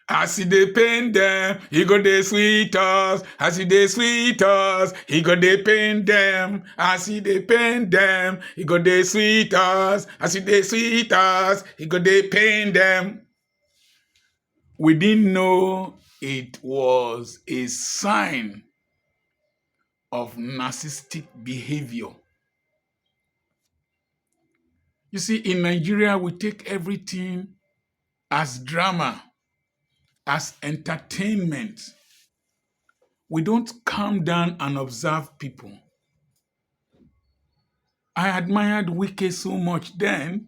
As they pain them, he go dey sweet us. As they sweet us, he go dey pain them. As they pain them, he go dey sweet us. As they sweet us, he go dey pain them. We didn't know it was a sign of narcissistic behavior. You see, in Nigeria, we take everything as drama, as entertainment. We don't calm down and observe people. I admired Wike so much then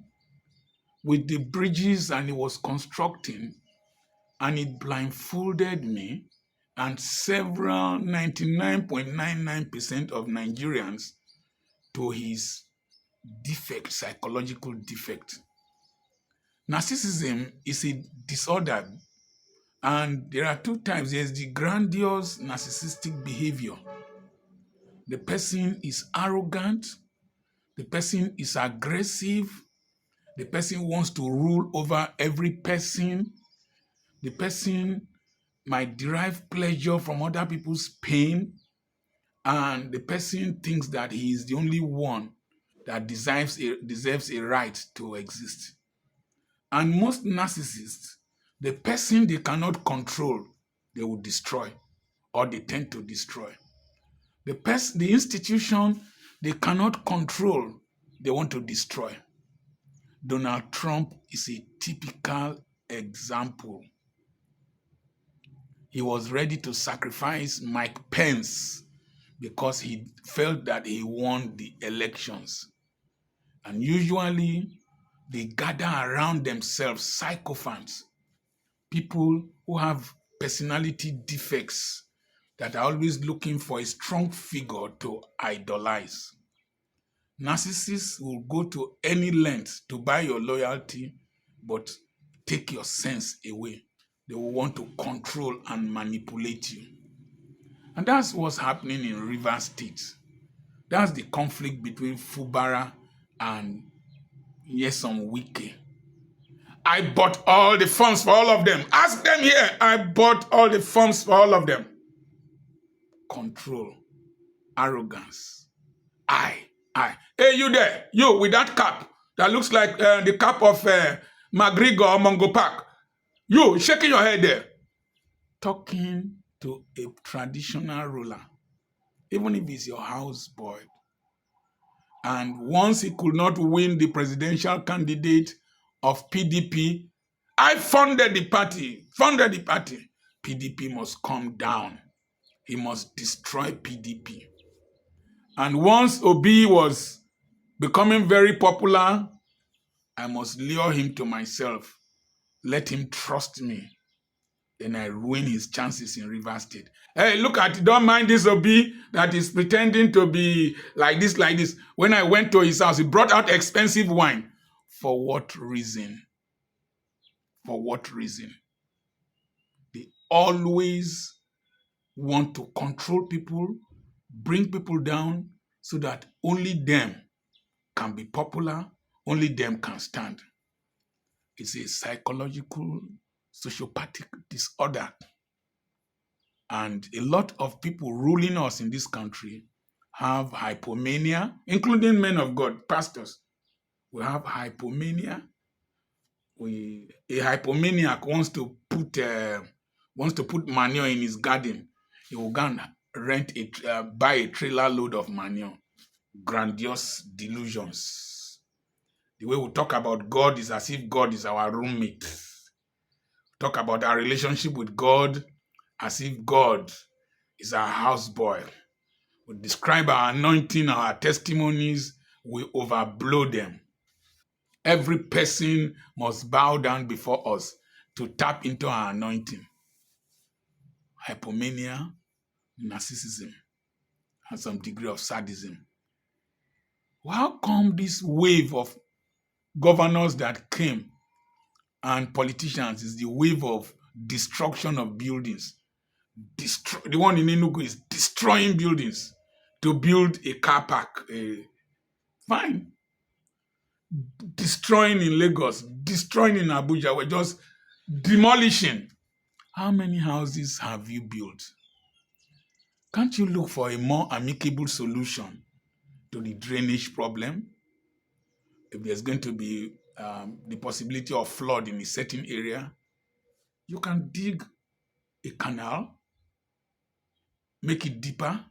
with the bridges and he was constructing, and it blindfolded me and several 99.99% of Nigerians to his defect, psychological defect. Narcissism is a disorder, and there are two types. There's the grandiose narcissistic behavior. The person is arrogant, the person is aggressive, the person wants to rule over every person, the person might derive pleasure from other people's pain, and the person thinks that he is the only one that deserves a right to exist. And most narcissists, the person they cannot control, they will destroy, or they tend to destroy. The institution they cannot control, they want to destroy. Donald Trump is a typical example. He was ready to sacrifice Mike Pence because he felt that he won the elections. And usually, they gather around themselves sycophants, people who have personality defects that are always looking for a strong figure to idolize. Narcissists will go to any length to buy your loyalty, but take your sense away. They will want to control and manipulate you. And that's what's happening in Rivers State. That's the conflict between Fubara and Nyesom Wike. I bought all the forms for all of them. Ask them here. I bought all the forms for all of them. Control, arrogance. I. Hey, you there? You with that cap that looks like the cap of McGregor or Mongo Park. You shaking your head there. Talking to a traditional ruler, even if he's your houseboy. And once he could not win the presidential candidate of PDP, I funded the party. PDP must come down. He must destroy PDP. And once Obi was becoming very popular, I must lure him to myself. Let him trust me. Then I ruin his chances in Rivers State. Hey, look at it. Don't mind this Obi that is pretending to be like this. When I went to his house, he brought out expensive wine. For what reason? For what reason? They always want to control people, bring people down so that only them can be popular, only them can stand. It's a psychological, sociopathic disorder. And a lot of people ruling us in this country have hypomania, including men of God, pastors. We have hypomania. A hypomaniac wants to put manure in his garden. He will go and buy a trailer load of manure. Grandiose delusions. The way we talk about God is as if God is our roommate. Talk about our relationship with God as if God is our houseboy. We describe our anointing, our testimonies, we overblow them. Every person must bow down before us to tap into our anointing. Hypomania, narcissism, and some degree of sadism. How come this wave of governors that came and politicians is the wave of destruction of buildings? The one in Enugu is destroying buildings to build a car park. Fine. Destroying in Lagos, destroying in Abuja. We're just demolishing. How many houses have you built? Can't you look for a more amicable solution to the drainage problem? If there's going to be the possibility of flood in a certain area, you can dig a canal, make it deeper,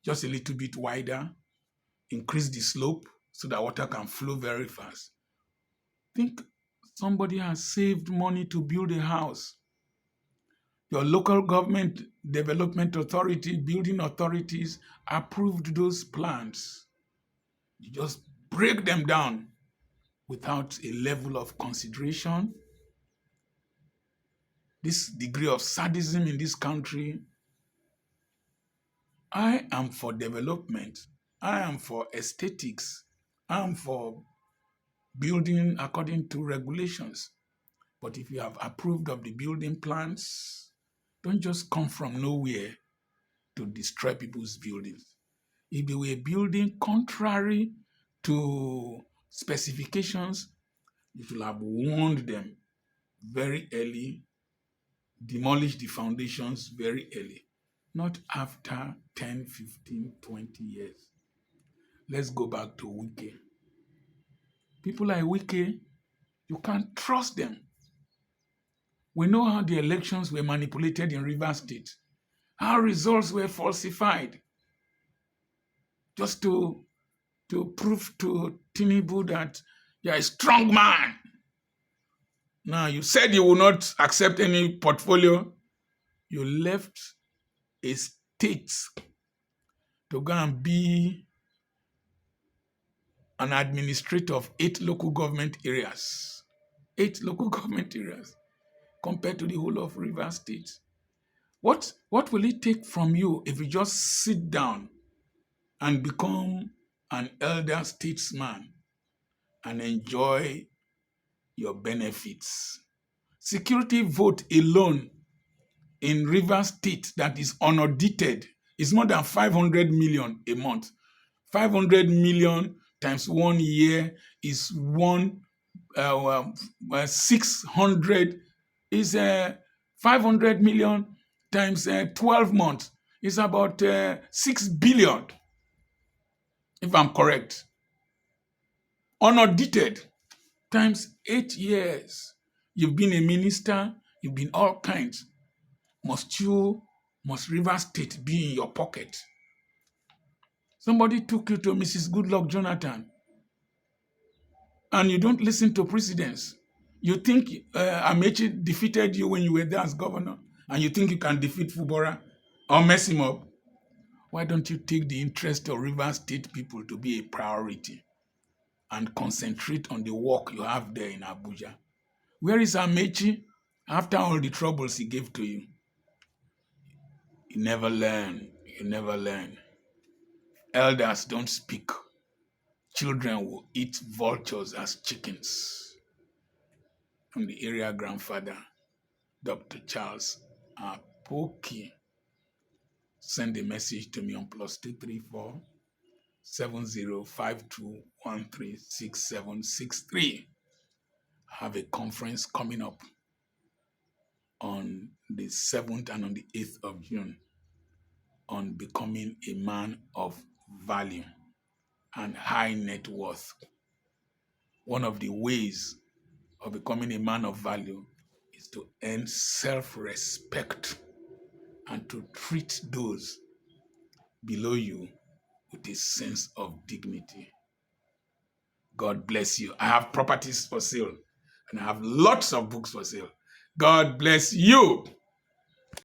just a little bit wider, increase the slope so that water can flow very fast. Think somebody has saved money to build a house. Your local government development authority, building authorities approved those plans. You just break them down without a level of consideration. This degree of sadism in this country. I am for development. I am for aesthetics. I am for building according to regulations. But if you have approved of the building plans, don't just come from nowhere to destroy people's buildings. If they were building contrary to specifications, you should have warned them very early, demolish the foundations very early, not after 10, 15, 20 years. Let's go back to Wike. People like Wike, you can't trust them. We know how the elections were manipulated in Rivers State, how results were falsified, just to prove to Tinubu that you're a strong man. Now, you said you will not accept any portfolio. You left a state to go and be an administrator of 8 local government areas. 8 local government areas compared to the whole of Rivers State. What will it take from you if you just sit down and become an elder statesman and enjoy your benefits? Security vote alone in Rivers State that is unaudited is more than 500 million a month. 500 million times 1 year is 600 is 500 million times 12 months is about 6 billion, if I'm correct. Unaudited times 8 years. You've been a minister, you've been all kinds. Must Rivers State be in your pocket? Somebody took you to Mrs. Goodluck Jonathan, and you don't listen to precedents. You think Amechi defeated you when you were there as governor, and you think you can defeat Fubara or mess him up? Why don't you take the interest of Rivers State people to be a priority and concentrate on the work you have there in Abuja? Where is Amechi after all the troubles he gave to you? You never learn. You never learn. Elders don't speak. Children will eat vultures as chickens. I'm the area grandfather, Dr. Charles Apoki. Send a message to me on +234 7052136763. I have a conference coming up on the 7th and on the 8th of June on becoming a man of value and high net worth. One of the ways of becoming a man of value is to earn self-respect and to treat those below you with a sense of dignity. God bless you. I have properties for sale and I have lots of books for sale. God bless you.